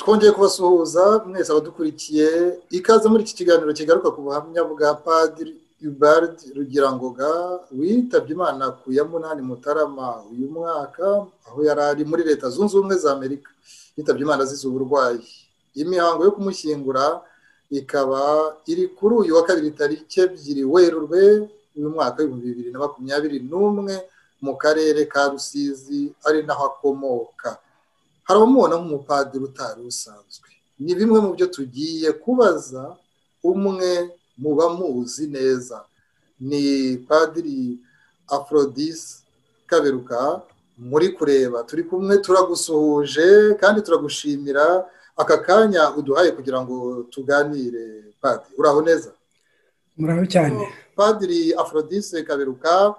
twongeye kubasuhuza mwese abadukurikiye ikaze muri iki kiganiro kigaruka ku buhamya bwa Padiri Ubald Rugirangoga witabye Imana ku ya 8 Mutarama uyu mwaka aho yari ari muri Leta Zunze Ubumwe za Amerika. Yitabye Imana azize uburwayi. Imihango yo kumushyingura ikaba iri kuri uyu wa 2 tariki 2 Werurwe uyu mwaka wa 2021 mu karere ka Rusizi ari naho akomoka. Harabamubona nk'umupadiri utari usanzwe. Ni bimwe mu byo tugiye kubaza umwe mu bamuzi neza. Ni Padiri Aphrodis Kaberuka muri kureba. Turi kumwe, turagusuhuje kandi turagushimira aka kanya uduhaye kugira ngo tuganire. Padiri, uraho neza? Muraho cyane. Padiri Aphrodis Kaberuka,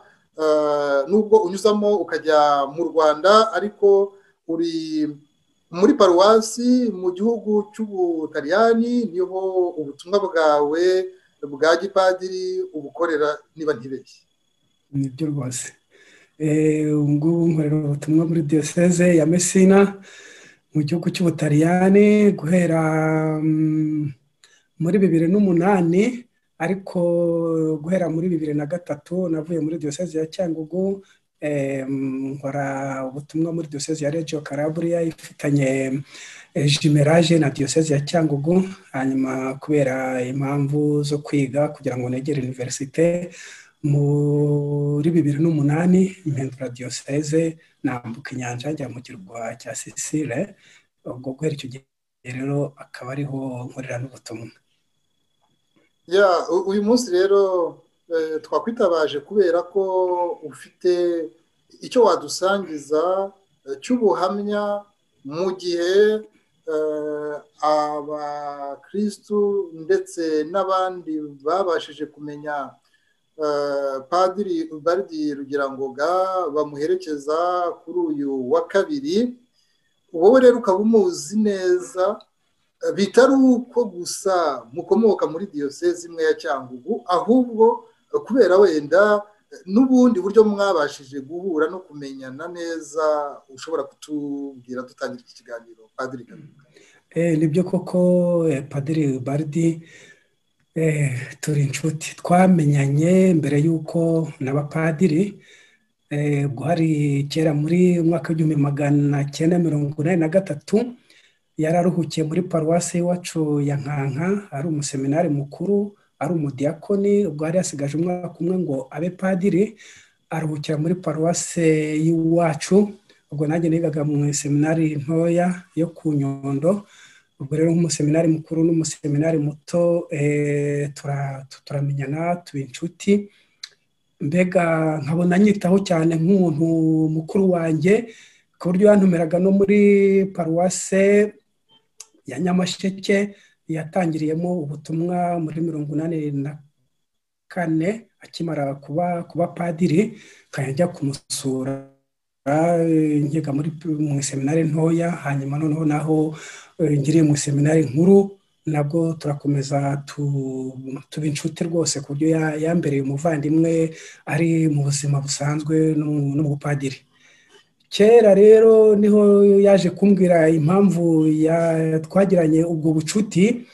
nubwo unyuzamo ukajya mu Rwanda ariko uri muri paruwasi mu gihugu cy'Ubutaliyani, niho ubutumwa bwawe bwa gipadiri ubukorera niba ntibeshye. Nibyo rwose. Ngubu nkorera ubutumwa muri diocese ya Messina mu gihugu cy'Ubutaliyani guhera muri 2008, ariko guhera muri 2003 navuye muri diocese ya Cyangugu. Nkora ubutumwa muri diocese ya Reggio Calabria ifitanye jumelage na diocese ya Cyangugu, hanyuma kubera impamvu zo kwiga kugira ngo negere universite muri 2008 impindura diocese nambuka inyanja njya mu kirwa cya Sicile. Ubwo guhera icyo gihe rero akaba ariho nkorera n'ubutumwa. Uyu munsi rero twakwitabaje kubera ko ufite icyo wadusangiza cy'ubuhamya mu gihe abakristu ndetse n'abandi babashije kumenya Padiri Ubald Rugirangoga bamuherekeza kuri uyu wa 2. Wowe rero ukaba umuzi neza, bitari uko gusa mukomoka muri diocese imwe ya Cyangugu, ahubwo kubera wenda n'ubundi buryo mwabashije guhura no kumenyana neza. Ushobora kutubwira dutangira iki kiganiro, Padiri? Nibyo koko, Padiri Ubald turi inshuti, twamenyanye mbere y'uko n'abapadiri. Guhari kera muri mwaka wa 1983 yararuhukiye muri paruwasi iwacu ya Nkanka, ari umuseminari mukuru, ari umudiakoni. Ubwo hari yasigaje umwaka umwe ngo abe padiri, aruhukira muri paruwasi y'iwacu. Ubwo nanjye nigaga mu seminari ntoya yo ku Nyundo. Ubwo rero nk'umuseminari mukuru n'umuseminari muto turamenyana, tuba inshuti. Mbega nkabona nyitaho cyane nk'umuntu mukuru wanjye, ku buryo yantumiraga no muri paruwase ya Nyamasheke yatangiriyemo ubutumwa muri 1984 akimara kuba padiri. Kajya kumusura nkiga mu seminari ntoya, hanyuma noneho naho ngiriye mu seminari nkuru nabwo turakomeza tuba inshuti rwose, ku buryo yambereye umuvandimwe ari mu buzima busanzwe no mu bupadiri. Kera rero niho yaje kumbwira impamvu twagiranye ubwo bucuti.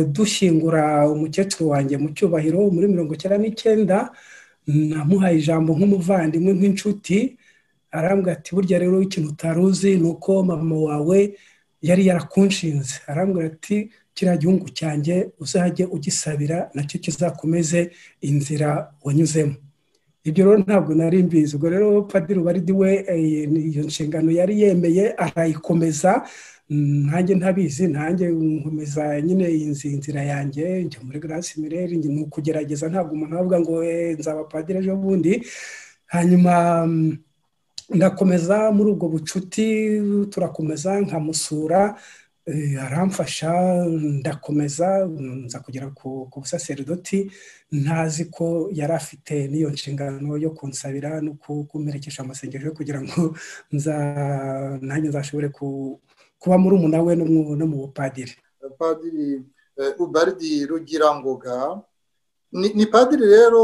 Dushyingura umukecuru wanjye mu cyubahiro muri 1999, namuhaye ijambo nk'umuvandimwe nk'inshuti. Arambwira ati burya rero ikintu utaruzi ni uko mama wawe yari yarakunshinze. Arambwira ati kiriya gihungu cyanjye uzajye ugisabira nacyo kizakomeze inzira wanyuzemo. Ibyo rero ntabwo nari mbizi. Ubwo rero Padiri Ubald we iyo nshingano yari yemeye arayikomeza, nanjye ntabizi, nanjye nkomeza nyine inzira yanjye njya muri Grace Mirere. Ni ukugerageza, ntabwo umuntu avuga ngo nzaba padiri ejo bundi. Hanyuma ndakomeza muri ubwo bucuti, turakomeza nkamusura, aramfasha, ndakomeza nza kugera ku busaserdoti. Ntazi ko yari afite n'iyo nshingano yo kunsabira no kumerekesha amasengesho kugira ngo nanjye nzashobore kuba muri umuna we no mu bupadiri. Padiri Ubald Rugirangoga ni padiri rero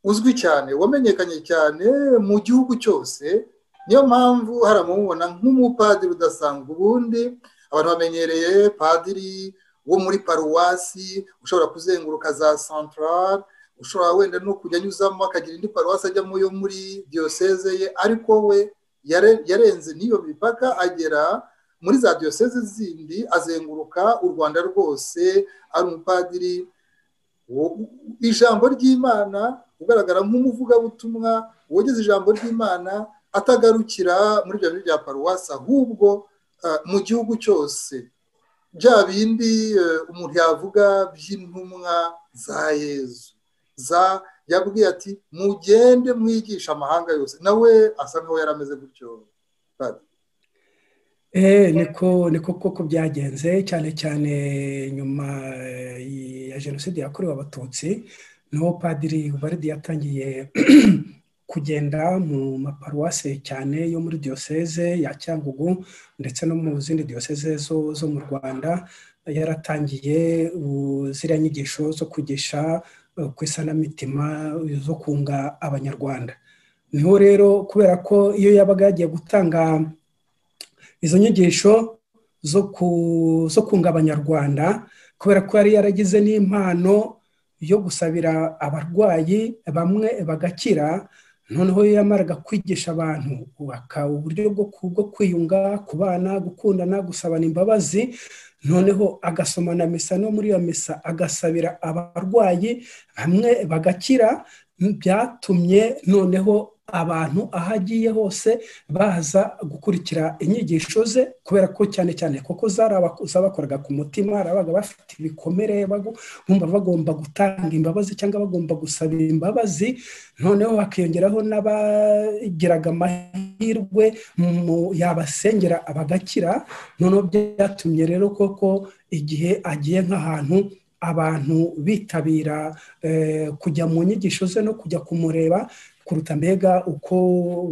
uzwi cyane, wamenyekanye cyane mu gihugu cyose. Niyo mpamvu haramubona nk'umupadiri udasanzwe. Ubundi abantu bamenyereye padiri wo muri paruwasi ushobora kuzenguruka za centrale, ushobora wenda no kujya anyuzamo akagira indi paruwasi ajyamo yo muri diyoseze ye, ariko we yarenze n'iyo mipaka agera muri za diyoseze zindi, azenguruka u Rwanda rwose, ari umupadiri ijambo ry'Imana, ugaragara nk'umuvugabutumwa wogeze ijambo ry'Imana, atagarukira muri bya bya paruwasi, ahubwo mu gihugu cyose, bya bindi umuntu yavuga by'intumwa za Yezu yabwiye ati mugende mwigisha amahanga yose, nawe asa nkaho yarameze gutyo. niko koko byagenze, cyane cyane nyuma ya jenoside yakorewe abatutsi, niho padiri Ubaridi yatangiye kugenda mu maparuwase cyane yo muri diyoseze ya Cyangugu ndetse no mu zindi diyoseze zo mu Rwanda. Yaratangiye ziriya nyigisho zo kwigisha ku isanamitima zo kunga abanyarwanda. Niho rero kubera ko iyo yabaga yagiye gutanga izo nyigisho zo kunga abanyarwanda, kubera ko yari yaragize n'impano yo gusabira abarwayi bamwe bagakira, noneho yamaraga kwigisha abantu uburyo bwo kwiyunga, kubana, gukundana, gusabana imbabazi, noneho agasomana misa, no muri iyo misa agasabira abarwayi bamwe bagakira. Byatumye noneho abantu aho agiye hose baza gukurikira inyigisho ze, kubera ko cyane cyane koko zabakoraga ku mutima, abaga bafite ibikomere bumva bagomba gutanga imbabazi cyangwa bagomba gusaba imbabazi, noneho hakiyongeraho n'abagiraga amahirwe yabasengera bagakira. Noneho byatumye rero koko igihe agiye nk'ahantu abantu bitabira kujya mu nyigisho ze no kujya kumureba kuruta mbega uko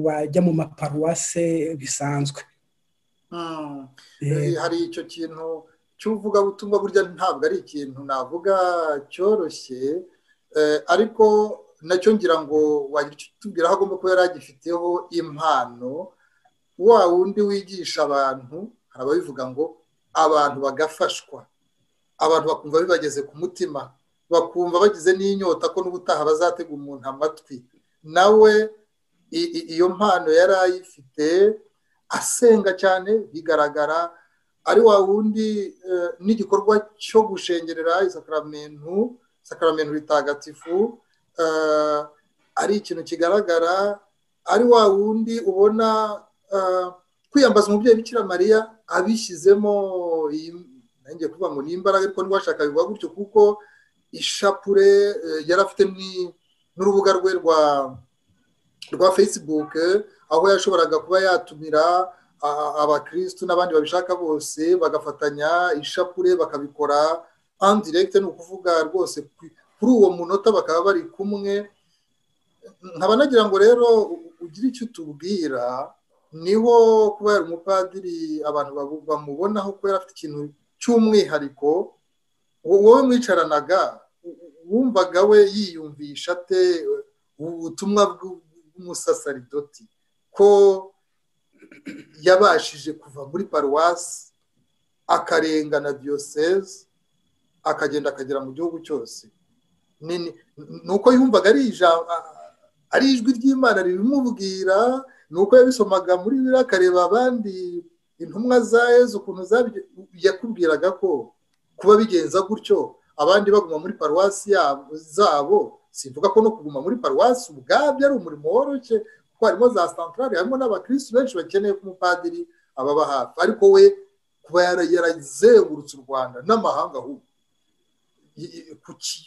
bajya mu maparuwase bisanzwe. Hari icyo kintu cy'uvugabutumwa, burya ntabwo ari ikintu navuga cyoroshye, ariko nacyo ngira ngo wagira icyo tubwira aho agomba kuba yari agifiteho impano. Wa wundi wigisha abantu, hari ababivuga ngo abantu bagafashwa, abantu bakumva bibageze ku mutima, bakumva bagize n'inyota ko n'ubutaha bazatega umuntu amatwi. Nawe iyo mpano yari ayifite, asenga cyane, bigaragara. Ari wa wundi n'igikorwa cyo gushengerera isakaramentu ritagatifu ari ikintu kigaragara. Ari wa wundi ubona kwiyambaza umubyeyi Bikira Mariya abishyizemo, nanjye kuvuga ngo ni imbaraga, ariko ntibashaka bivuga gutyo, kuko ishapure yari afite n'urubuga rwe rwa Facebook, aho yashoboraga kuba yatumira abakristu n'abandi babishaka bose bagafatanya ishapure, bakabikora en direct, ni ukuvuga rwose kuri uwo munota bakaba bari kumwe. Nkaba nagira ngo rero ugire icyo tubwira, niho kuba yari umupadiri abantu bamubonaho ko yari afite ikintu cy'umwihariko. Wowe mwicaranaga wumvaga we yiyumvisha ate ubutumwa bw'umusasaridoti, ko yabashije kuva muri paruwasi akarengana diyoseze akagenda akagera mu gihugu cyose? Nuko yumvaga ari ijwi ry'Imana ribimubwira, nuko yabisomaga muri Bibiliya akareba abandi intumwa za Yezu ukuntu yakubwiraga ko kuba bigenza gutyo abandi baguma muri paruwasi zabo. Sivuga ko no kuguma muri paruwasi ubwabyo ari umurimo woroshye, kuko harimo za centrale, harimo n'abakristo benshi bakeneye ko umupadiri ababa hafi, ariko we kuba yarazengurutse u Rwanda n'amahanga, ahubwo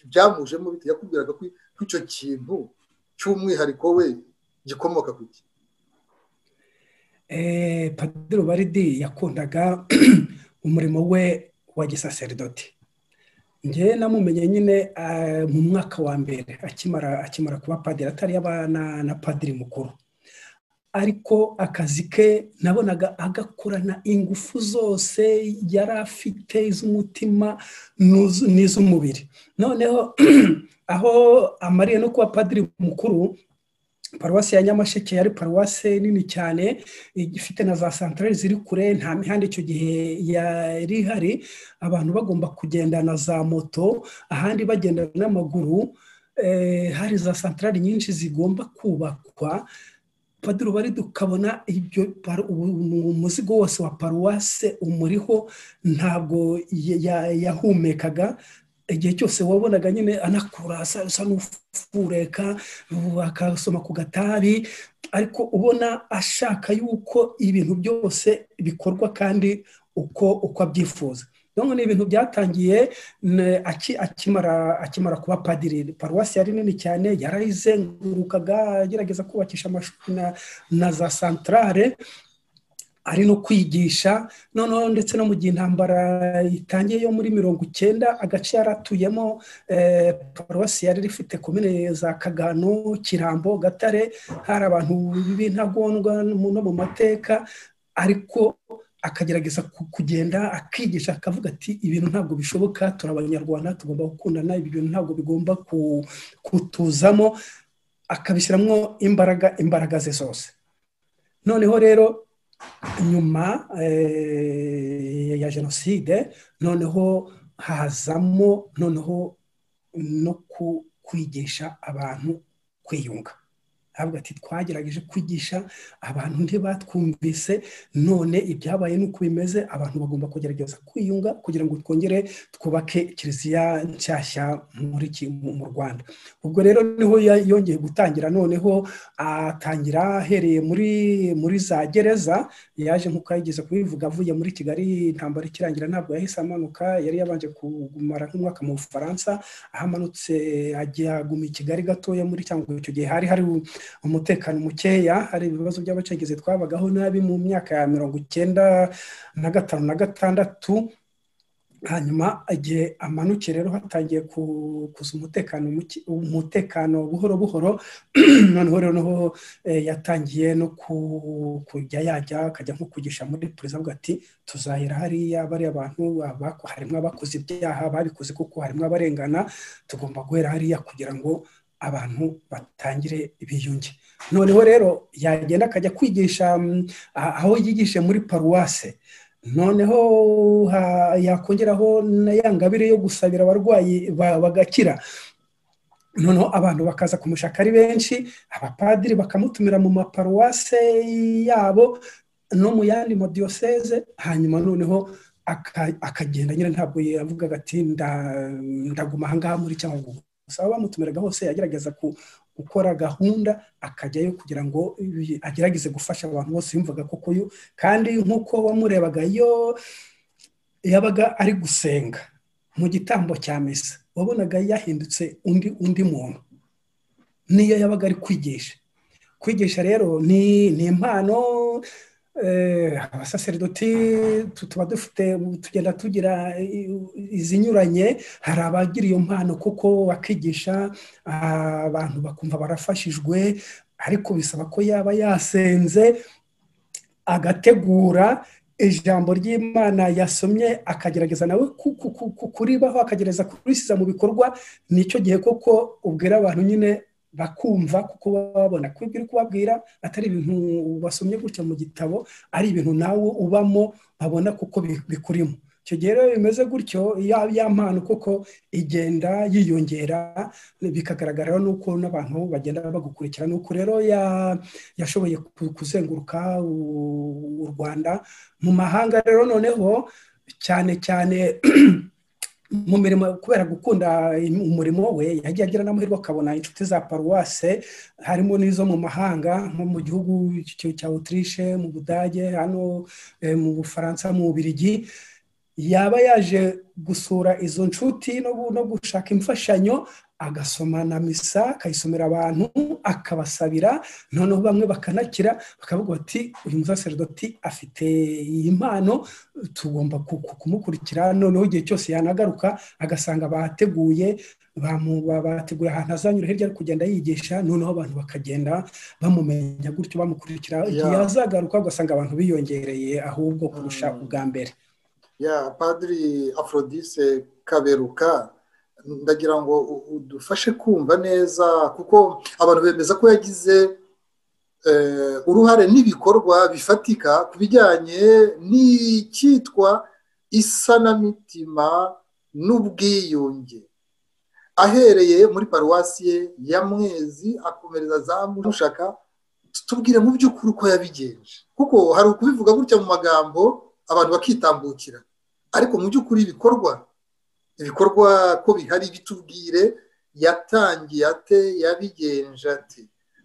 byamujemo bite? Yakubwiraga ko icyo kintu cy'umwihariko we gikomoka ku ki? Padiri Ubaridi yakundaga umurimo we wa gisaserdoti. Nge namumenye nyine mu mwaka wa mbere akimara kuba padiri, atari yabana na padiri mukuru, ariko akazi ke nabonaga agakorana ingufu zose yari afite, iz'umutima n'iz'umubiri. Noneho aho amariye no kuba padiri mukuru, paruwasi ya Nyamasheke yari paruwasi nini cyane ifite na za santarari ziri kure, nta mihanda icyo gihe yari ihari, abantu bagomba kugenda na za moto, ahandi bagenda n'amaguru. Hari za santarari nyinshi zigomba kubakwa. Padiri bari dukabona ibyo umuzigo wose wa paruwasi umuriho, ntabwo yahumekaga. Igihe cyose wabonaga nyine anakura asa n'ufureka, akasoma ku gatabi, ariko ubona ashaka yuko ibintu byose bikorwa kandi uko abyifuza. Ni ibintu byatangiye akimara kuba padiri. Paruwasi yari nini cyane, yarayizengurukaga agerageza kubakisha amashuri na za santarare, ari no kwigisha. Noneho ndetse no mu gihe intambara itangiye yo muri 1990, agace yaratuyemo, paruwasi yari rifite komine za Kagano, Kirambo, Gatare, hari abantu b'intagondwa no mu mateka, ariko akagerageza kugenda akigisha, akavuga ati ibintu ntabwo bishoboka, turi abanyarwanda, tugomba gukundana, ibi bintu ntabwo bigomba kutuzamo, akabishyiramo imbaraga ze zose. Noneho rero nyuma ya jenoside, noneho hazamo no kwigisha abantu kwiyunga. Avuga ati twagerageje kwigisha abantu ntibatwumvise, none ibyabaye nuko bimeze, abantu bagomba kugerageza kwiyunga kugira ngo twongere twubake kiliziya nshyashya mu Rwanda. Ubwo rero niho yongeye gutangira, noneho atangira ahereye muri za gereza. Yaje nk'uko yigeze kubivuga avuye muri Kigali, intambara ikirangira ntabwo yahise amanuka, yari yabanje kumara nk'umwaka mu Bufaransa, ahamanutse ajya guma i Kigali gatoya muri cyangwa icyo gihe hari umutekano mukeya, hari ibibazo by'abacengezi twabagaho nabi mu myaka ya 1995 na 1996. Hanyuma igihe amanuke rero hatangiye kuza umutekano buhoro noneho yatangiye no kujya akajya nko kugisha muri perezida, avuga ati tuzahera hariya bari abantu harimo abakoze ibyaha babikoze kuko harimo abarengana, tugomba guhera hariya kugira ngo abantu batangire biyunge. Noneho rero yagenda akajya kwigisha aho yigishe muri paruwase, noneho yakongeraho na ya ngabire yo gusabira abarwayi bagakira. Noneho abantu bakaza kumushaka ari benshi, abapadiri bakamutumira mu maparuwase yabo no mu yandi madiyoseze. Hanyuma noneho akagenda nyine, ntabwo yavugaga ati ndaguma ahangaha muri cyangwa ngo usaba bamutumiraga hose, yagerageza gukora gahunda akajyayo kugira ngo agerageze gufasha abantu bose yumvaga koko yo. Kandi nk'uko wamurebaga iyo yabaga ari gusenga mu gitambo cya misa, wabonaga yahindutse undi muntu. Niyo yabaga ari kwigisha rero ni impano. Abasaseridoti tuba tugenda tugira izinyuranye. Hari abagira iyo mpano kuko bakigisha abantu bakumva barafashijwe, ariko bisaba ko yaba yasenze agategura ijambo ry'Imana yasomye, akagerageza nawe kuribaho, akagerageza kurisiza mu bikorwa. Nicyo gihe koko ubwira abantu nyine bakumva, kuko babona ko ibyo uri kubabwira atari ibintu basomye gutya mu gitabo, ari ibintu nawe ubamo, babona kuko bikurimo. Icyo gihe rero bimeze gutyo, ya mpano kuko igenda yiyongera, bikagaragara nuko n'abantu bagenda bagukurikira. Nuko rero yashoboye kuzenguruka u Rwanda mu mahanga. Rero noneho cyane mu mirimo, kubera gukunda umurimo we, yagiye agira n'amahirwe akabona inshuti za paruwase, harimo n'izo mu mahanga nko mu gihugu cya Autriche, mu Budage, hano mu Bufaransa, mu Bubiligi. Yaba yaje gusura izo nshuti no gushaka imfashanyo, agasoma na misa, akayisomera abantu, akabasabira. Noneho bamwe bakanakira, bakavuga bati uyu musaseridoti afite iyi mpano, tugomba kumukurikira. Noneho igihe cyose yanagaruka agasanga bateguye ahantu azanyura hirya ari kugenda yigisha, noneho abantu bakagenda bamumenya gutyo, bamukurikira. Igihe yazagaruka ugasanga abantu biyongereye ahubwo kurusha ubwa mbere. Padiri Aphrodise Kaberuka, ndagira ngo udufashe kumva neza, kuko abantu bemeza ko yagize uruhare n'ibikorwa bifatika ku bijyanye n'icyitwa isanamitima n'ubwiyunge, ahereye muri paruwasi ye ya Mwezi akomereza za Mushaka. Tubwire mu by'ukuri uko yabigenje, kuko hari ukubivuga gutya mu magambo abantu bakitambukira, ariko mu by'ukuri ibikorwa ko bihari, bitubwire yatangiye ate, yabigenje ate,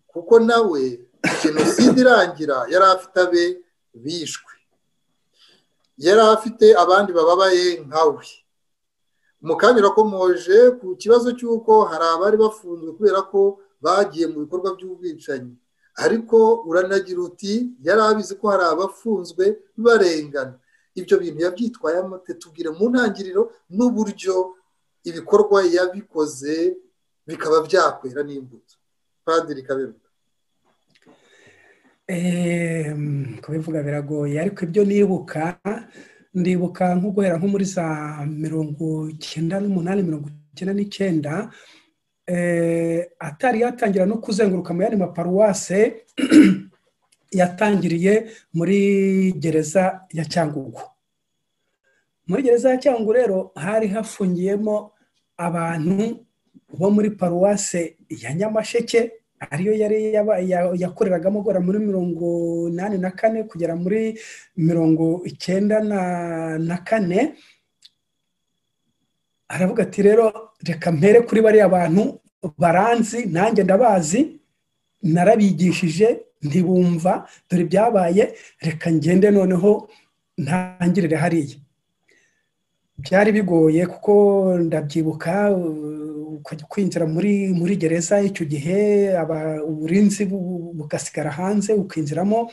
kuko nawe jenoside irangira yari afite abe bishwe, yari afite abandi bababaye nkawe. Mu kanya urakomoje ku kibazo cy'uko hari abari bafunzwe kubera ko bagiye mu bikorwa by'ubwicanyi, ariko uranagira uti yari abizi ko hari abafunzwe barengana. Ibyo bintu yabyitwayemo, tubwire mu ntangiriro n'uburyo ibikorwa yabikoze bikaba byakwera n'imbuto. Padiri Kaberuka. Kubivuga biragoye, ariko ibyo ndibuka nko guhera nko muri za 98 99, atari yatangira no kuzenguruka mu yandi maparuwase yatangiriye muri gereza ya Cyangugu. Muri gereza ya Cyangugu rero hari hafungiyemo abantu bo muri paruwase ya Nyamasheke, ariyo yari yakoreragamo gora muri 84 kugera muri 94. Aravuga ati rero reka mpere kuri bariya abantu baranzi, nanjye ndabazi, narabigishije ntibumva, dore byabaye, reka ngende noneho ntangirire hariya. Byari bigoye kuko ndabyibuka kwinjira muri gereza icyo gihe, uburinzi bugasigara hanze, ukinjiramo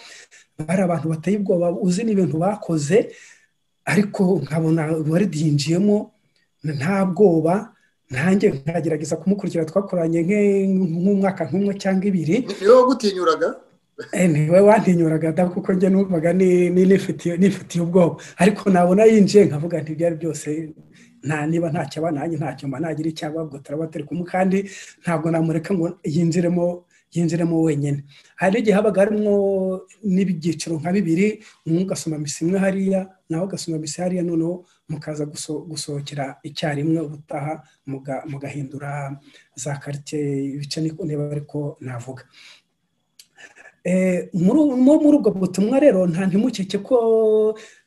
bari abantu bateye ubwoba, uzi n'ibintu bakoze, ariko nkabona wari yinjiyemo nta bwoba, nanjye nkagerageza kumukurikira. Twakoranye nk'umwaka nk'umwe cyangwa ibiri. Niwe wagutinyuraga? Niwe wantinyuraga da, kuko njye numvaga nifitiye ubwoba, ariko nabona yinjiye nkavuga nti byari byose niba ntacyo aba nanjye ntacyo mba nagira icyaba, ubwo turaba turi kumwe, kandi ntabwo namureka ngo yinjiremo wenyine. Hari igihe habaga harimo n'ibyiciro nka bibiri, umwe ugasoma misa imwe hariya, nawe ugasoma misa hariya, noneho mukaza gusohokera icyarimwe, ubutaha mugahindura za quartier ibice, niba ariko navuga. Muri ubwo butumwa rero nta ntimukeke ko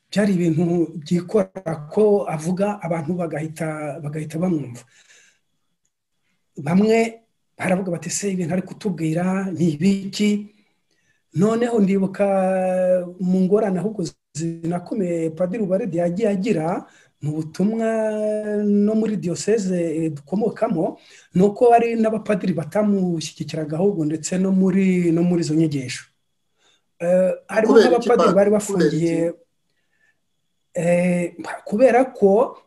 byari ibintu byikora ko avuga abantu bagahita bamwumva. Bamwe baravuga bati se ibintu ari kutubwira ni ibiki? Noneho ndibuka mu ngorane ahubwo zinakomeye Padiri Ubaridi yagiye agira mu butumwa no muri diocese dukomokamo, nuko hari n'abapadiri batamushyigikiraga ahubwo, ndetse no muri izo nyigisho. Harimo n'abapadiri bari bafungiye kubera ko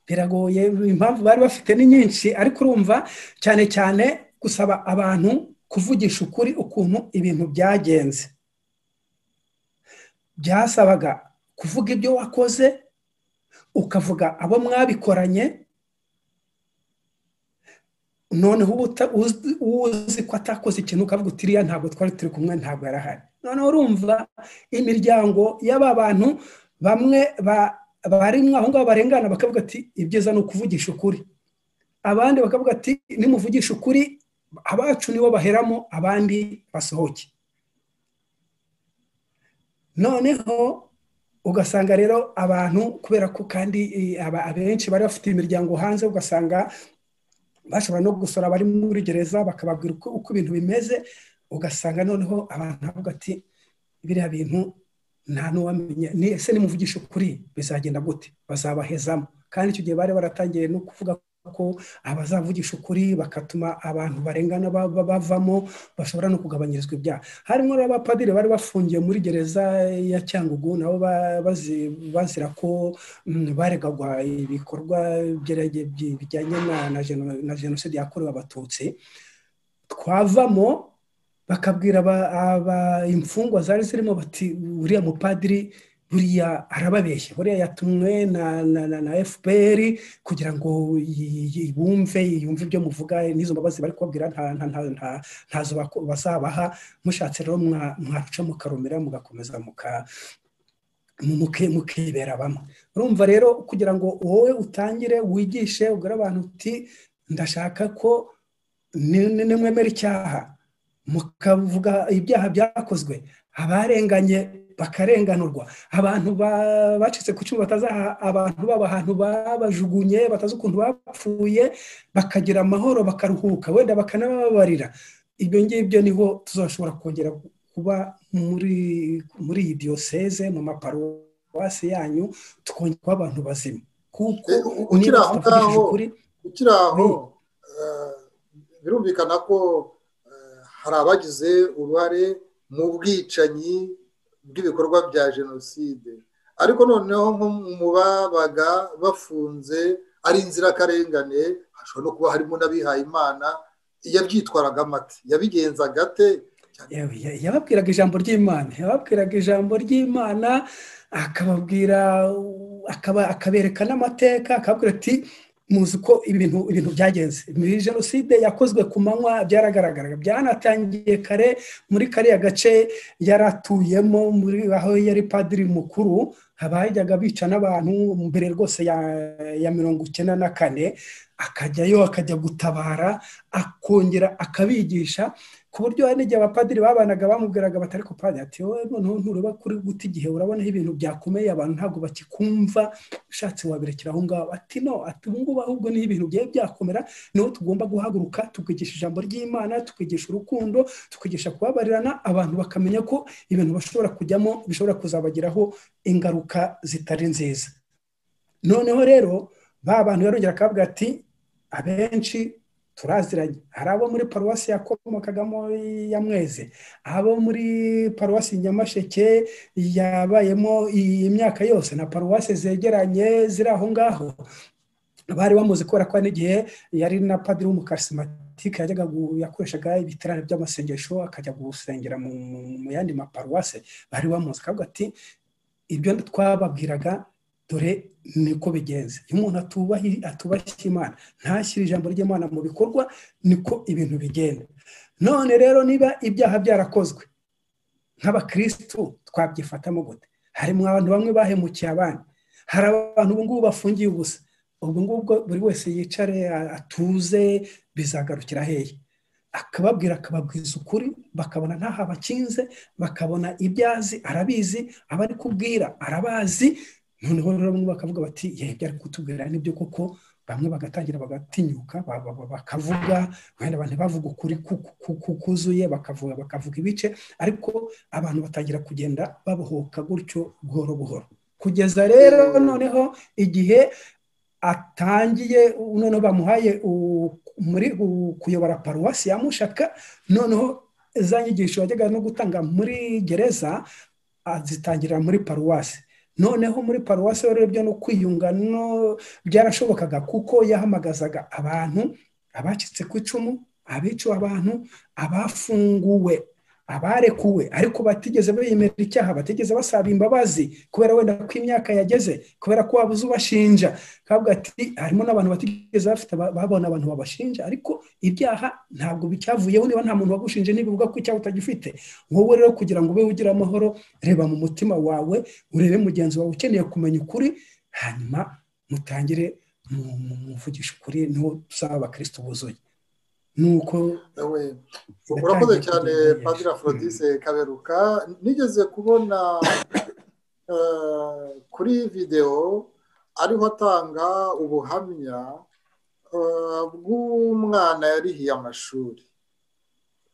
biragoye, impamvu bari bafite ni nyinshi, ariko urumva cyane cyane gusaba abantu kuvugisha ukuri ukuntu ibintu byagenze. Byasabaga kuvuga ibyo wakoze, ukavuga abo mwabikoranye, noneho uzi ko atakoze ikintu ukavuga uti iriya ntabwo twari turi kumwe, ntabwo yarahari. Noneho urumva imiryango y'aba bantu bamwe barimwe aho ngaho barengana, bakavuga ati ibyiza ni ukuvugisha ukuri. Abandi bakavuga ati nimuvugisha ukuri abacu nibo baheramo, abandi basohoke. Noneho ugasanga rero abantu, kubera ko kandi abenshi bari bafite imiryango hanze, ugasanga bashobora no gusora bari muri gereza, bakababwira uko ibintu bimeze. Ugasanga noneho abantu bavuga ati biriya bintu nta n'uwamenya, ese nimuvugisha ukuri bizagenda gute, bazabahezamo. Kandi icyo gihe bari baratangiye no kuvuga ko abazavugisha ukuri bakatuma abantu barengana bavamo, bashobora no kugabanyirizwa ibyaha. Harimo n'abapadiri bari bafungiye muri gereza ya Cyangugu, nabo bazira ko baregagwa ibikorwa bijyanye na jenoside yakorewe Abatutsi. Twavamo bakabwira imfungwa zari zirimo bati uriya mupadiri buriya arababeshya, buriya yatumwe na FPR kugira ngo yumve ibyo muvuga, n'izo mbabazi bari kubabwira ntazo bazabaha, mushatse rero mwaruca mukarumira mugakomeza mukibera bamwe. Urumva rero kugira ngo wowe utangire wigishe ubwira abantu uti ndashaka ko nimwemera icyaha, mukavuga ibyaha byakozwe, abarenganye bakarenganurwa, abantu bacitse ku cyuma batazaha abantu baba ahantu babajugunye batazi ukuntu bapfuye, bakagira amahoro bakaruhuka, wenda bakanababarira. Ibyo ngibyo niho tuzashobora kongera kuba muri iyi diyoseze, mu maparuwasi yanyu, tukongera kuba abantu bazima. Kuko ukiri aho birumvikana ko hari abagize uruhare mu bwicanyi bw'ibikorwa bya jenoside, ariko noneho nko mu babaga bafunze ari inzirakarengane, hashobora no kuba harimo n'abihaye Imana, yabyitwaraga amate, yabigenzaga ate? Yababwiraga ijambo ry'Imana, akababwira, akabereka n'amateka, akababwira ati muzi ko ibintu byagenze. Muri jenoside yakozwe ku manywa byaragaragaraga, byanatangiye kare muri kariya gace yaratuyemo, muri aho yari padiri mukuru, habajyaga bica n'abantu mbere rwose ya 1994, akajyayo akajya gutabara, akongera akabigisha, ku buryo hari n'igihe abapadiri babanaga bamubwiraga batari ko padiri ati wowe noneho ntureba kuri guta igihe, urabonaho ibintu byakomeye, abantu ntabwo bakikumva, ushatse wabirekera aho ngaho. Ati no, ati ubu ngubu ahubwo niho ibintu byakomera, niho tugomba guhaguruka tukigisha ijambo ry'Imana, tukigisha urukundo, tukigisha kubabarirana, abantu bakamenya ko ibintu bashobora kujyamo bishobora kuzabagiraho ingaruka zitari nziza. Noneho rero ba bantu yarongera akavuga ati abenshi turaziranye, hari abo muri paruwasi yakomokagamo ya Mweze, abo muri paruwasi Nyamasheke yabayemo imyaka yose, na paruwasi zegeranye ziri aho ngaho, bari bamuzi kubera ko n'igihe yari na padiri w'umukarisimatike yakoreshaga ibiterane by'amasengesho, akajya gusengera mu yandi maparuwasi, bari bamuzi. Akavuga ati ibyo twababwiraga dore niko bigenze, iyo umuntu atubashye Imana, ntashyire ijambo ry'Imana mu bikorwa, niko ibintu bigenda. None rero niba ibyaha byarakozwe nk'abakristu, twabyifatamo gute? Harimo abantu bamwe bahemukiye abandi, hari abantu ubu ngubu bafungiye ubusa, ubwo ngubwo buri wese yicare atuze, bizagarukira hehe? Akababwiza ukuri, bakabona ntaho abakinze, bakabona ibyazi arabizi, abari kubwira arabazi. Noneho rero bamwe bakavuga bati yebye ari kutubwira nibyo koko, bamwe bagatangira bagatinyuka bakavuga, wenda abantu bavuga ukuri kuzuye, bakavuga ibice, ariko abantu batangira kugenda babohoka gutyo buhoro buhoro, kugeza rero noneho igihe atangiye, noneho bamuhaye muri kuyobora paruwasi ya Mushaka. Noneho za nyigisho yajyaga no gutanga muri gereza azitangirira muri paruwasi. Noneho muri paruwasi rero byo no kwiyunga no byarashobokaga, kuko yahamagazaga abantu abacitse ku icumu, abiciwe abantu, abafunguwe, abarekuwe ariko batigeze bemera icyaha, batigeze basaba imbabazi kubera wenda ko imyaka yageze, kubera ko wabuze ubashinja. Kavuga ati harimo n'abantu batigeze bafite babona abantu babashinja, ariko ibyaha ntabwo bicyavuyeho. Niba nta muntu wagushinje, nibivuga ko icyaha utagifite, wowe rero kugira ngo ube ugira amahoro, reba mu mutima wawe, urebe mugenzi wawe ukeneye kumenya ukuri, hanyuma mutangire muvugisha ukuri, niho tuzaba abakristo buzuye. Nuko urakoze cyane Padiri Aphrodise Kaberuka. Nigeze kubona kuri video ariho atanga ubuhamya bw'umwana yarihiye amashuri,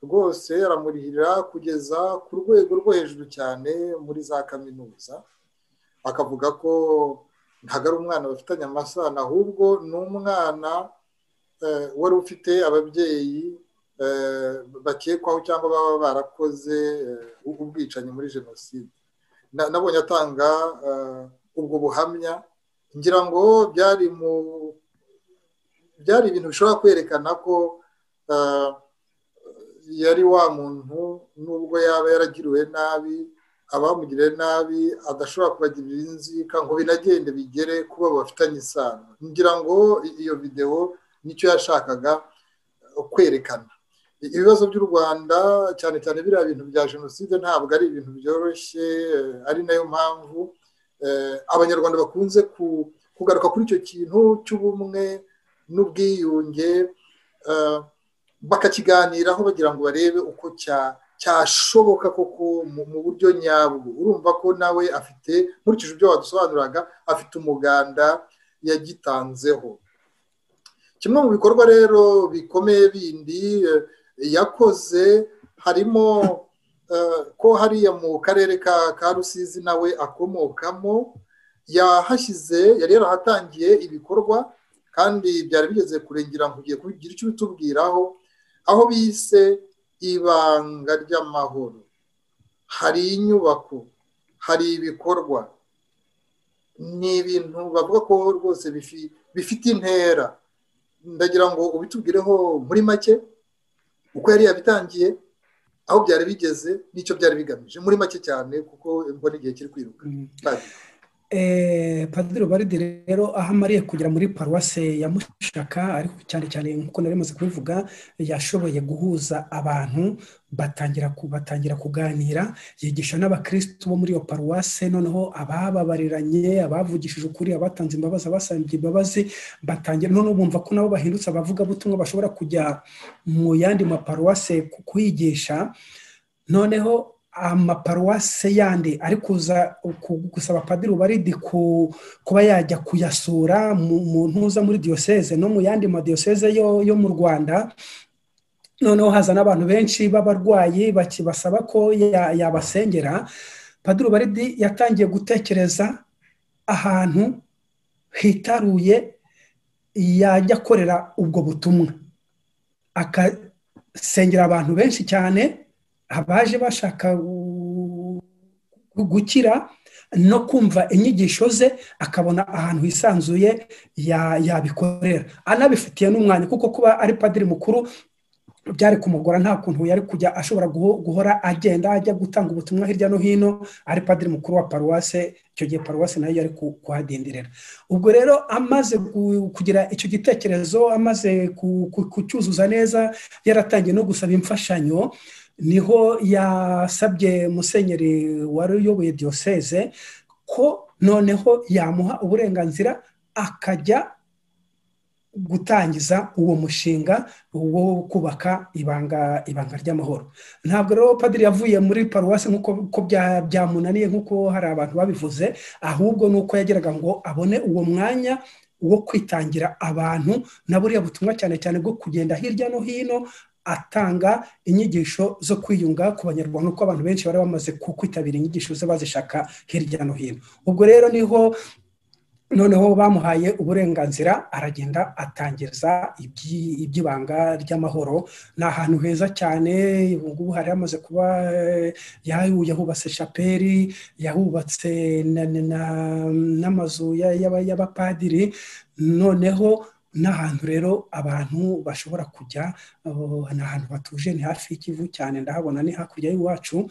rwose aramurihira kugeza ku rwego rwo hejuru cyane muri za kaminuza, akavuga ko ntabwo ari umwana bafitanye amasano, ahubwo ni umwana wari ufite ababyeyi bakekwaho cyangwa baba barakoze ubwicanyi muri jenoside. Nabonye atanga ubwo buhamya, ngira ngo byari ibintu bishobora kwerekana ko yari wa muntu, nubwo yaba yaragiriwe nabi, abamugiriye nabi adashobora kubagirira inzika ngo binagende bigere kuba bafitanye isano. ngira ngo iyo videwo nicyo yashakaga kwerekana. Ibibazo by'u Rwanda cyane cyane biriya bintu bya jenoside ntabwo ari ibintu byoroshye, ari nayo mpamvu abanyarwanda bakunze kugaruka kuri icyo kintu cy'ubumwe n'ubwiyunge, bakakiganiraho bagira ngo barebe uko cyashoboka koko mu buryo nyabwo. Urumva ko nawe afite, nkurikije ibyo wadusobanuraga, afite umuganda yagitanzeho. Kimwe mu bikorwa rero bikomeye bindi yakoze harimo ko hariya mu karere ka Rusizi nawe akomokamo, yari yarahatangiye ibikorwa kandi byari bigeze kurengera ngo ugiye kugira icyo bitubwiraho, aho bise ibanga ry'amahoro. Hari inyubako, hari ibikorwa, ni ibintu bavuga ko rwose bifite intera. Ndagira ngo ubitubwireho muri make uko yari yabitangiye, aho byari bigeze n'icyo byari bigamije muri make cyane, kuko mbona igihe kiri kwiruka. Padiri Ubaridi rero aho amariye kugera muri paruwase ya Mushaka, ariko cyane cyane nk'uko nari maze kubivuga, yashoboye guhuza abantu batangira kuganira, yigisha n'abakristo bo muri iyo paruwase, noneho abababariranye, abavugishije ukuri, abatanze imbabazi, abasabye imbabazi, batangira noneho bumva ko nabo bahindutse abavugabutumwa bashobora kujya mu yandi maparuwase kwigisha. Noneho amaparuwase yandi ari kuza gusaba Padiri Ubaridi kuba yajya kuyasura mu ntuza muri diyoseze no mu yandi madiyoseze yo mu Rwanda. Noneho haza n'abantu benshi b'abarwayi bakibasaba ko yabasengera. Padiri Ubaridi yatangiye gutekereza ahantu hitaruye yajya akorera ubwo butumwa, akasengera abantu benshi cyane, abaje bashaka gukira no kumva inyigisho ze, akabona ahantu hisanzuye yabikorera, anabifitiye n'umwanya, kuko kuba ari padiri mukuru byari kumugora, nta kuntu yari kujya ashobora guhora agenda ajya gutanga ubutumwa hirya no hino, ari padiri mukuru wa paruwase. Icyo gihe paruwase nayo yari kuhadindirira. Ubwo rero amaze kugira icyo gitekerezo, amaze kucyuzuza neza, yaratangiye no gusaba imfashanyo, niho yasabye musenyeri wari uyoboye diyoseze ko noneho yamuha uburenganzira akajya gutangiza uwo mushinga wo kubaka ibanga ry'amahoro. Ntabwo rero padiri yavuye muri paruwasi nk'uko byamunaniye nk'uko hari abantu babivuze, ahubwo nuko yageraga ngo abone uwo mwanya wo kwitangira abantu na buriya butumwa cyane cyane bwo kugenda hirya no hino atanga inyigisho zo kwiyunga ku banyarwanda, uko abantu benshi bari bamaze kwitabira inyigisho ze bazishaka hirya no hino. Ubwo rero niho noneho bamuhaye uburenganzira, aragenda atangiza iby'ibanga ry'amahoro. Ni ahantu heza cyane, ubu ngubu hari hamaze kuba yahubatse shapeli, yahubatse n'amazu y'abapadiri, noneho n'ahantu rero abantu bashobora kujya, ni ahantu batuje, ni hafi y'ikivu cyane, ndahabona ni hakurya y'iwacu.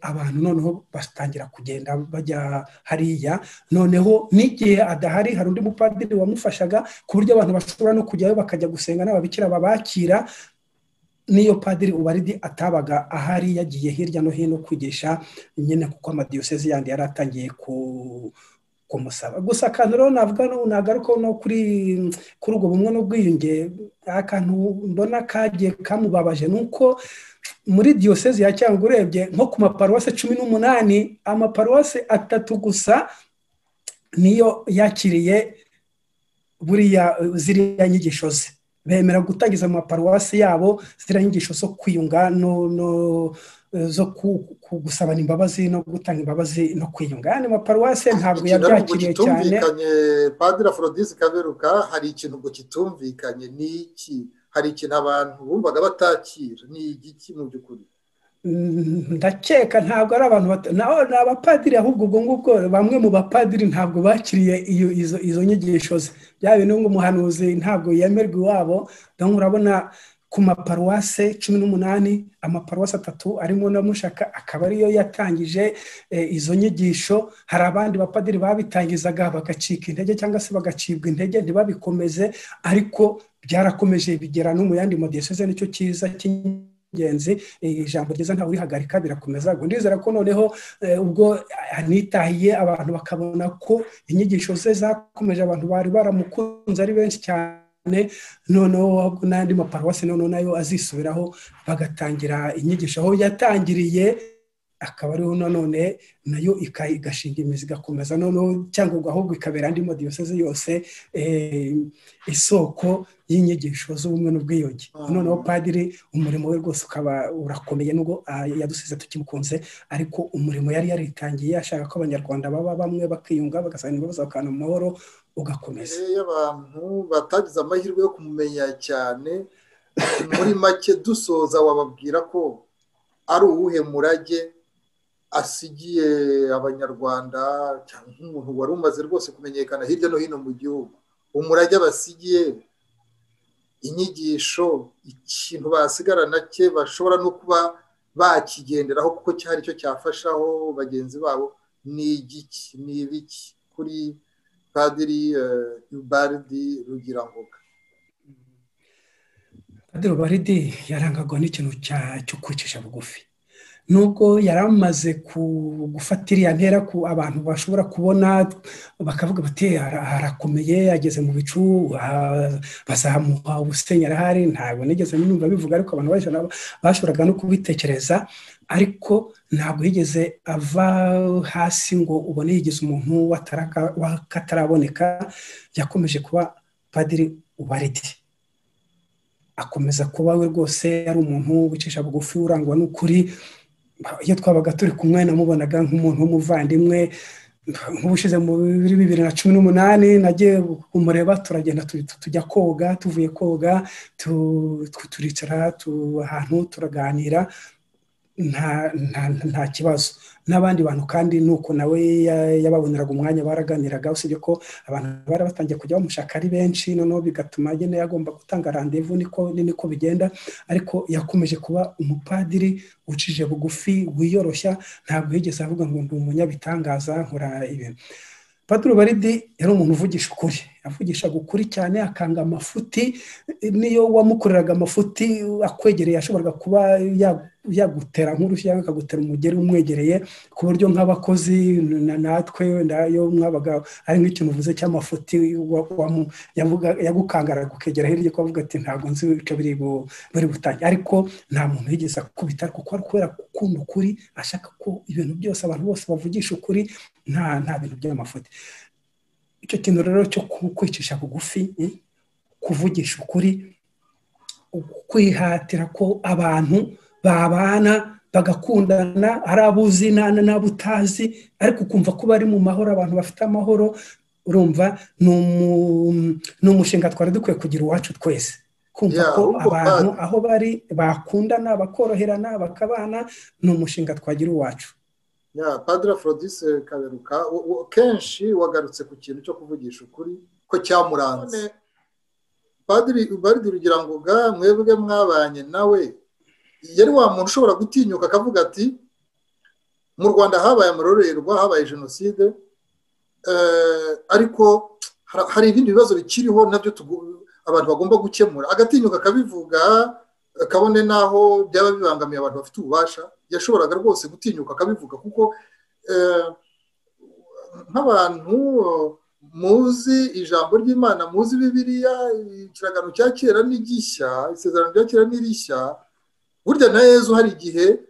Abantu noneho batangira kugenda bajya hariya, noneho n'igihe adahari hari undi mupadiri wamufashaga, ku buryo abantu bashobora no kujyayo bakajya gusenga n'ababikira babakira, n'iyo Padiri Ubaridi atabaga ahari, yagiye hirya no hino kwigisha nyine, kuko amadiyosezi yandi yari atangiye kumusaba. Gusa akantu rero navuga nagaruka no kuri ubwo bumwe n'ubwiyunge, akantu mbona kagiye kamubabaje nuko muri diyosezi ya Cyangugu urebye nko ku maparuwase 18, amaparuwase 3 gusa niyo yakiriye buriya ziriya nyigisho ze, bemera gutangiza mu maparuwase yabo ziriya nyigisho zo kwiyunga zo gusabana imbabazi no gutanga imbabazi no kwiyunga. Yani maparuwase ntabwo yabyakiriye cyane. Padiri Aphrodise Kaberuka, hari ikintu ngo kitumvikanye. Ni iki? Hari ikintu abantu bumvaga batakira, ni igiki mu by'ukuri? Ndakeka ntabwo ari abantu ni abapadiri, ahubwo ubwo ngubwo bamwe mu bapadiri ntabwo bakiriye izo nyigisho ze. Bya bintu ngo umuhanuzi ntabwo yemerwa iwabo, donc urabona ku maparuwase 18, amaparuwase 3 arimo na Mushaka akaba ariyo yatangije izo nyigisho. Hari abandi bapadiri babitangizaga bagacika intege cyangwa se bagacibwa intege ntibabikomeze, ariko byarakomeje bigera no mu yandi madiyoseze. Nicyo cyiza cy'ingenzi, ijambo ryiza ntawe urihagarika, birakomeza. Ndizera ko noneho ubwo anitahiye abantu bakabona ko inyigisho ze zakomeje, abantu bari baramukunze ari benshi cyane, noneho n'andi maparuwasi noneho nayo azisubiraho bagatangira inyigisho aho yatangiriye, akaba ariho nanone nayo igashinga imizi igakomeza, noneho cyangwa ahubwo ikabera andi madiyoseze yose isoko y'inyigisho z'ubumwe n'ubwiyunge. Noneho padiri umurimo we rwose ukaba urakomeye, nubwo yadusize tukimukunze, ariko umurimo yari yaritangiye ashaka ko abanyarwanda baba bamwe bakiyunga bagasanga imbabazi bakana mu mahoro ugakomeza. Abantu batagize amahirwe yo kumumenya cyane, muri make dusoza wababwira ko ari uwuhe murage asigiye abanyarwanda cyangwa nk'umuntu wari umaze rwose kumenyekana hirya no hino mu gihugu? Umurage basigiye, inyigisho, ikintu basigarana cye bashobora no kuba bakigenderaho kuko cyari cyo cyafashaho bagenzi babo, ni igiki, ni ibiki kuri Padiri Ubaridi Rugirangoga? Padiri Ubaridi yarangagwa n'ikintu cyo kwicisha bugufi. Nubwo yaramaze gufata iriya ntera ku abantu bashobora kubona bakavuga bati harakomeye, ageze mu bicu, bazamuha ubusenyeri ahari, ntabwo nigeze numva bivuga, ariko abantu bashoboraga no kubitekereza, ariko ntabwo yigeze ava hasi ngo ubone yigize umuntu wakataraboneka. Yakomeje kuba Padiri Ubaridi, akomeza kuba we rwose ari umuntu wicisha bugufi, urangwa n'ukuri. Iyo twabaga turi kumwe namubonaga nk'umuntu w'umuvandimwe. Nk'ubushize mu 2018 nagiye kumureba, turagenda tujya koga, tuvuye koga turicara ahantu turaganira, nta kibazo. N'abandi bantu kandi nuko nawe yababoneraga umwanya baraganiraga, usibye ko abantu bari batangiye kujya bamushaka ari benshi, noneho bigatuma agenda yagomba gutanga rendezvous, niko bigenda. Ariko yakomeje kuba umupadiri ucije bugufi, wiyoroshya, ntabwo yigeze avuga ngo ndi umunyabitangaza nkora ibintu. Padiri Ubaridi yari umuntu uvugisha ukuri, avugishaga ukuri cyane, akanga amafuti. Niyo wamukoreraga amafuti akwegereye ashoboraga kuba yagutera nk'urushyi cyangwa akagutera umugeri umwegereye, ku buryo nk'abakozi natwe ndayo mwabaga ari nk'ikintu uvuze cy'amafuti yagukangara gukegera hirya ko avuga ati ntabwo nzi icyo biri butange. Ariko nta muntu yigeze akubita, kuko ari kubera gukunda ukuri, ashaka ko ibintu byose abantu bose bavugisha ukuri, nta bintu by'amafuti. Icyo kintu rero cyo kwicisha bugufi, kuvugisha ukuri, kwihatira ko abantu babana bagakundana, ari abuzi n'abutazi, ariko ukumva ko bari mu mahoro, abantu bafite amahoro. Urumva ni umushinga twari dukwiye kugira iwacu twese, kumva ko abantu aho bari bakundana, bakoroherana, bakabana, ni umushinga twagira iwacu. Padiri Aphrodise Kaberuka, kenshi wagarutse ku kintu cyo kuvugisha ukuri ko cyamuranze. Padiri Ubaridi Rugirangoga, mwebwe mwabanye nawe, yari wa muntu ushobora gutinyuka akavuga ati mu Rwanda habaye amarorerwa, habaye jenoside, ariko hari ibindi bibazo bikiriho nabyo abantu bagomba gukemura, agatinyuka akabivuga, kabone naho byaba bibangamiye abantu bafite ububasha. Yashoboraga rwose gutinyuka akabivuga, kuko nk'abantu muzi ijambo ry'Imana, muzi Bibiliya, ikiragano cya kera n'igishya, isezerano rya kera n'irishya, burya na Yezu hari igihe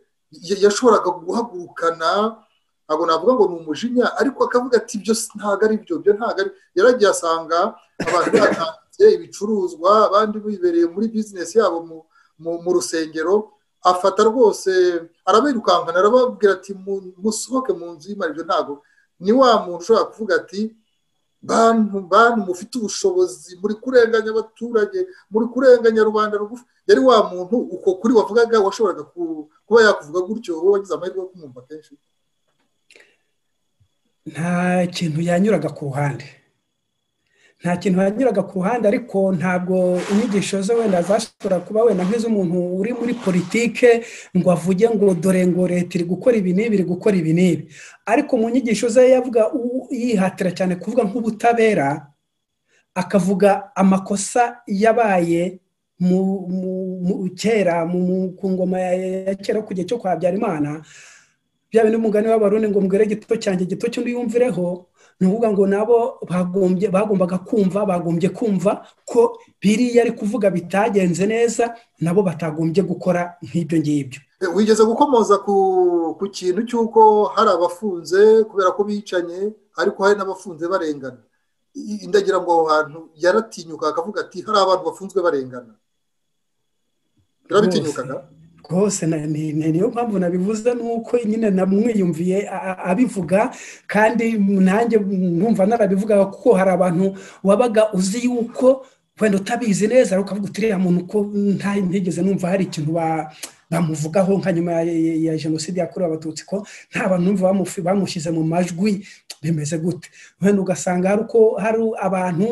yashoboraga guhagurukana, ntabwo navuga ngo ni umujinya, ariko akavuga ati ibyo ntabwo ari byo, ntabwo ari. Yaragiye asanga abantu batanze ibicuruzwa, abandi bibereye muri bizinesi yabo mu rusengero, afata rwose arabirukankana, arababwira ati musohoke mu nzu y'Imana. Ibyo ntabwo ni wa muntu ushobora kuvuga ati bantu mufite ubushobozi, muri kurenganya abaturage, muri kurenganya rubanda rugufi. Yari wa muntu uko kuri wavugaga washoboraga kuba yakuvuga gutyo, wowe wagize amahirwe yo kumwumva kenshi. Nta kintu yanyuraga ku ruhande, nta kintu yanyuraga ku ruhande, ariko ntabwo inyigisho ze wenda zashobora kuba wenda nk'iz'umuntu uri muri politike ngo avuge ngo dore ngo leta iri gukora ibi n'ibi, iri gukora ibi n'ibi. Ariko mu nyigisho ze yavuga yihatira cyane kuvuga nk'ubutabera, akavuga amakosa yabaye kera ku ngoma ya kera ku gihe cyo kwa Habyarimana, bya bindi umugani w'Abarundi ngo mbwire gito cyanjye gito cy'undi yumvireho. Ni ukuvuga ngo nabo bagombye kumva ko biriya ari kuvuga bitagenze neza, nabo batagombye gukora nk'ibyo ngibyo. Wigeze gukomoza ku kintu cy'uko hari abafunze kubera ko bicanye, ariko hari n'abafunze barengana. Ndagira ngo aho hantu yaratinyuka akavuga ati hari abantu bafunzwe barengana. Birabitinyukaga rwose, niyo mpamvu nabivuze, nuko nyine namwiyumviye abivuga, kandi nanjye numva narabivuga, kuko hari abantu wabaga uzi yuko wenda utabizi neza, ariko ukavuga uriya muntu ko ntigeze numva hari ikintu bamuvugaho nka nyuma ya jenoside yakorewe Abatutsi, ko nta bantu numva bamushyize mu majwi bimeze gute. Wenda ugasanga hari abantu,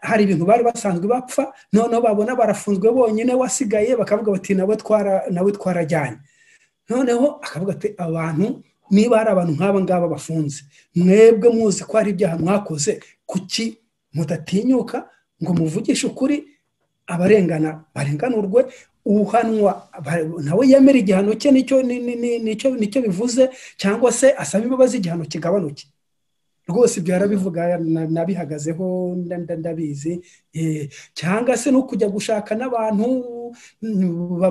hari ibintu bari basanzwe bapfa, noneho babona barafunzwe bonyine, wasigaye bakavuga bati nawe twarajyanye. Noneho akavuga ati abantu, niba hari abantu nk'aba ngaba bafunze, mwebwe muzi ko hari ibyaha mwakoze, kuki mudatinyuka ngo muvugishe ukuri, abarengana barenganurwe, uhanwa nawe yemera igihano cye, nicyo bivuze, cyangwa se asaba imbabazi igihano kigabanuke. Rwose ibyo yarabivuga, nabihagazeho, ndabizi. Cyangwa se no kujya gushaka n'abantu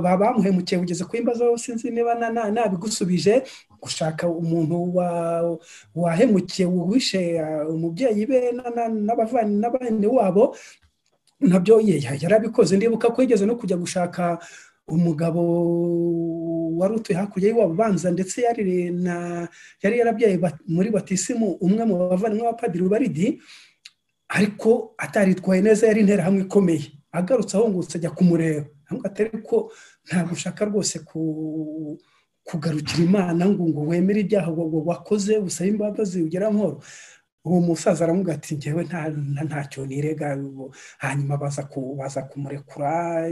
bamuhemukiye, ugeze kwimbaza, sinzi niba nabigusubije, gushaka umuntu wahemukiye, wishe umubyeyi be n'abavandimwe wabo, nabyo yarabikoze. Ndibuka ko yigeze no kujya gushaka umugabo wari utuye hakurya y'iwabo Banza, ndetse yari yarabyaye muri batisimu umwe mu bavandimwe ba Padiri Ubaridi, ariko ataritwaye neza, yari interahamwe ikomeye. Agarutse ahungutse ajya kumureba, atari ko ntabwo ushaka rwose kugarukira Imana ngo wemere ibyaha wakoze, usaba imbabazi, ugera amahoro. Uwo musaza aramubwira ati njyewe ntacyo nirega. Hanyuma baza kumurekura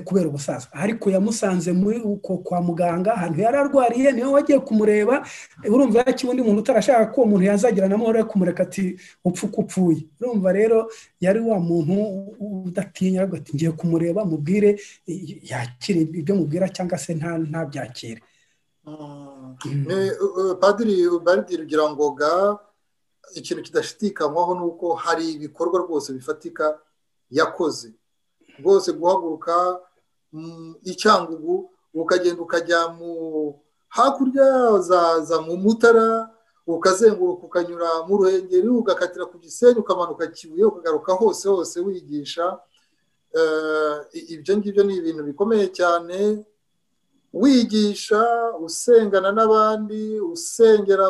kubera ubusaza, ariko yamusanze muri uko kwa muganga ahantu yari arwariye, niwe wagiye kumureba. Urumva yaki undi muntu utarashaka ko uwo muntu yazagira n'amahoro yo kumureka ati upfa uko upfuye. Urumva rero yari wa muntu udatinya, ati ngiye kumureba, mubwire yakire ibyo mubwira, cyangwa se ntabyakire. Padiri Ubaridi Rugirangoga, ikintu kidashidikanywaho ni uko hari ibikorwa rwose bifatika yakoze, rwose guhaguruka Icyangugu ukagenda ukajya hakurya za mu Mutara, ukazenguruka ukanyura mu Ruhengeri, ugakatira ku Gisenyi, ukamanuka Kibuye, ukagaruka hose wigisha. Ibyo ngibyo ni ibintu bikomeye cyane, wigisha, usengana n'abandi, usengera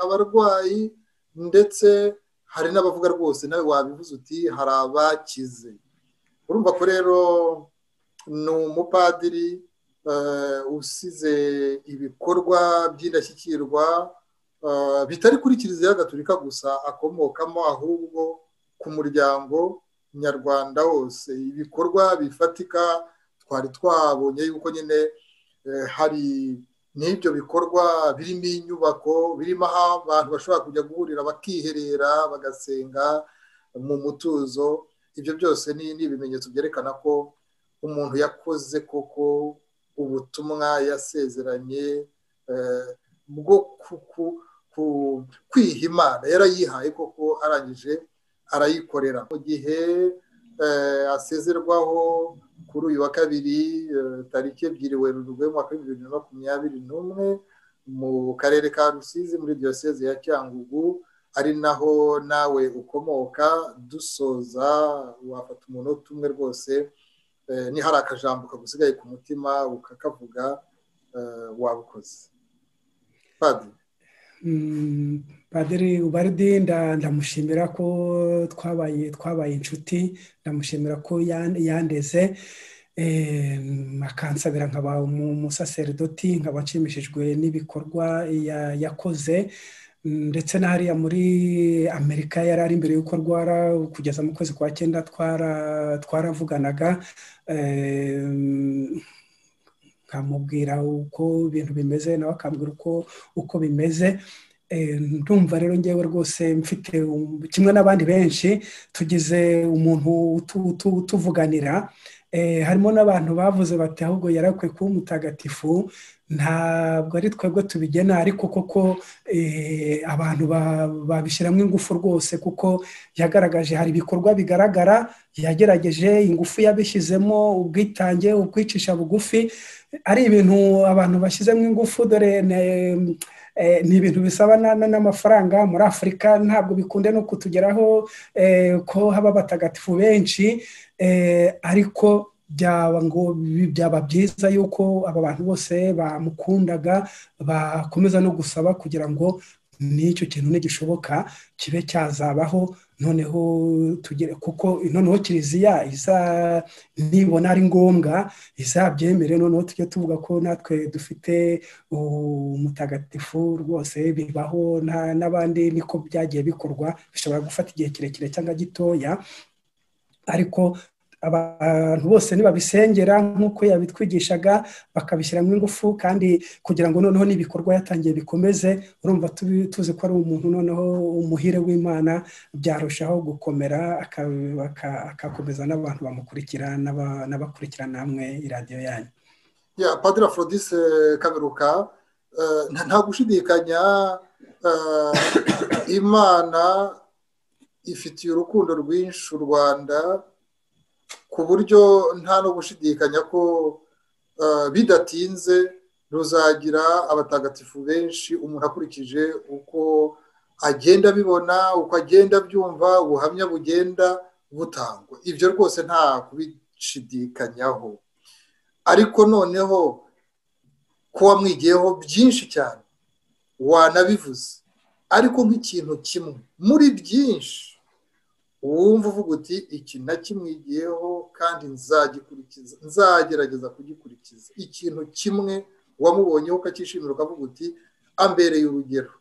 abarwayi, ndetse hari n'abavuga rwose, nawe wabivuze uti hari abakize. Urumva ko rero ni umupadiri usize ibikorwa by'indashyikirwa, bitari kuri Kiliziya Gatolika gusa akomokamo, ahubwo ku muryango nyarwanda wose. Ibikorwa bifatika twari twabonye yuko nyine hari n'ibyo bikorwa birimo inyubako, birimo aho abantu bashobora kujya guhurira bakiherera, bagasenga mu mutuzo. Ibyo byose ni ibimenyetso byerekana ko umuntu yakoze koko ubutumwa yasezeranye bwo kwiha Imana, yarayihaye koko, arangije arayikorera. Mu gihe asezerwaho kuri uyu wa kabiri tariki 2 Werurwe mu mwaka wa 2021 mu karere ka Rusizi muri diyoseze ya Cyangugu, ari naho nawe ukomoka. Dusoza, wafata umunota umwe rwose, ni hari akajambo kagusigaye ku mutima ukakavuga, wabukoze. Padiri Ubaridi ndamushimira ko twabaye inshuti, ndamushimira ko yandeze, akansabira nkaba umusaseridoti, nkaba nshimishijwe n'ibikorwa yakoze. ndetse na hariya muri Amerika yari ari imbere y'uko arwara, kugeza mu kwezi kwa 9 twaravuganaga, nkamubwira uko ibintu bimeze nawe akambwira uko bimeze. Ndumva rero ngewe rwose mfite kimwe n'abandi benshi tugize umuntu tuvuganira. Harimo n'abantu bavuze bati ahubwo yarakwiye kuba umutagatifu. Ntabwo ari twebwe tubigena, ariko koko abantu babishyiramo ingufu rwose, kuko yagaragaje, hari ibikorwa bigaragara yagerageje, ingufu yabishyizemo, ubwitange, ukwicisha bugufi, ari ibintu abantu bashyizemo ingufu. Dore ni ibintu bisaba n'amafaranga. Muri Afurika ntabwo bikunde no kutugeraho ko haba abatagatifu benshi, ariko byaba byiza yuko aba bantu bose bamukundaga bakomeza no gusaba kugira ngo n'icyo kintu nigishoboka kibe cyazabaho, noneho tugere, kuko noneho Kiliziya nibona ari ngombwa izabyemere, noneho tujye tuvuga ko natwe dufite umutagatifu rwose. Bibaho n'abandi niko byagiye bikorwa, bishobora gufata igihe kirekire cyangwa gitoya, ariko abantu bose nibabisengera nk'uko yabitwigishaga, bakabishyiramo ingufu, kandi kugira ngo noneho n'ibikorwa yatangiye bikomeze. Urumva tuzi ko ari umuntu noneho umuhire w'Imana, byarushaho gukomera, akakomeza n'abantu bamukurikira n'abakurikira namwe iradiyo yanyu. Padiri Aphrodise Kaberuka, nta gushidikanya Imana ifitiye urukundo rwinshi u Rwanda, ku buryo nta no gushidikanya ko bidatinze ruzagira abatagatifu benshi, umuntu akurikije uko agenda abibona, uko agenda abyumva, ubuhamya bugenda butangwa. Ibyo rwose nta kubishidikanyaho. Ariko noneho ko wamwigiyeho byinshi cyane, wanabivuze, ariko nk'ikintu kimwe muri byinshi wumva uvuga uti iki nakimwigiyeho kandi nzagikurikiza, nzagerageza kugikurikiza, ikintu kimwe wamubonyeho ukakishimira ukavuga uti ambereye urugero.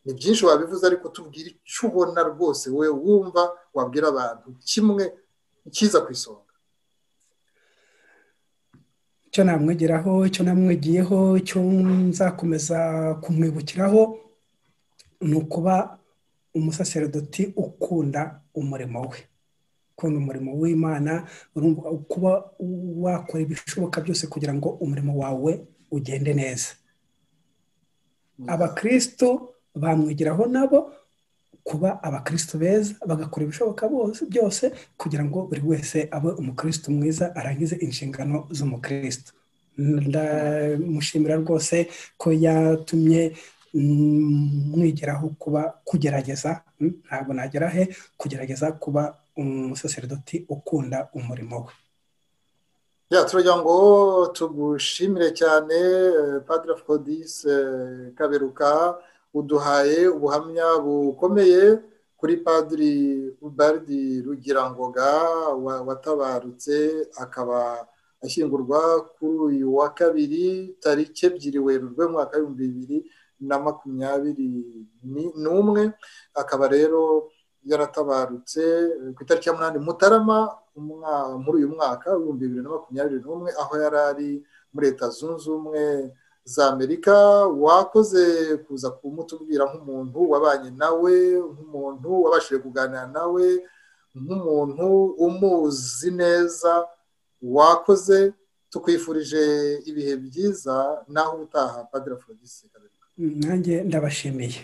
Ni byinshi wabivuze, ariko tubwire icyo ubona rwose we wumva wabwira abantu kimwe kiza ku isonga. Icyo namwegeraho, icyo namwigiyeho, icyo nzakomeza kumwibukiraho, ni ukuba umusaserodoti ukunda umurimo we, ukunda umurimo w'Imana, kuba wakora ibishoboka byose kugira ngo umurimo wawe ugende neza. Abakristo bamwigiraho nabo kuba abakristo beza, bagakora ibishoboka byose kugira ngo buri wese abe umukristo mwiza, arangize inshingano z'umukristo. Ndamushimira rwose ko yatumye mwigiraho kuba kugerageza, ntabwo nagera he, kugerageza kuba umusaserodoti ukunda umurimo we. Turagira ngo tugushimire cyane Padiri Aphrodise Kaberuka, uduhaye ubuhamya bukomeye kuri Padiri Ubardi Rugirangoga watabarutse, akaba ashyingurwa kuri uyu wa kabiri tariki 2 Werurwe mwaka w'2021. Akaba rero yaratabarutse ku itariki ya 8 Mutarama muri uyu mwaka w'2021, aho yari ari muri Leta Zunze Ubumwe za Amerika. Wakoze kuza kumutubwira nk'umuntu wabanye nawe, nk'umuntu wabashije kuganira nawe, nk'umuntu umuzi neza. Wakoze, tukwifurije ibihe byiza, naho utaha Padiri Aphrodise Kaberuka. Nanjye ndabashimiye.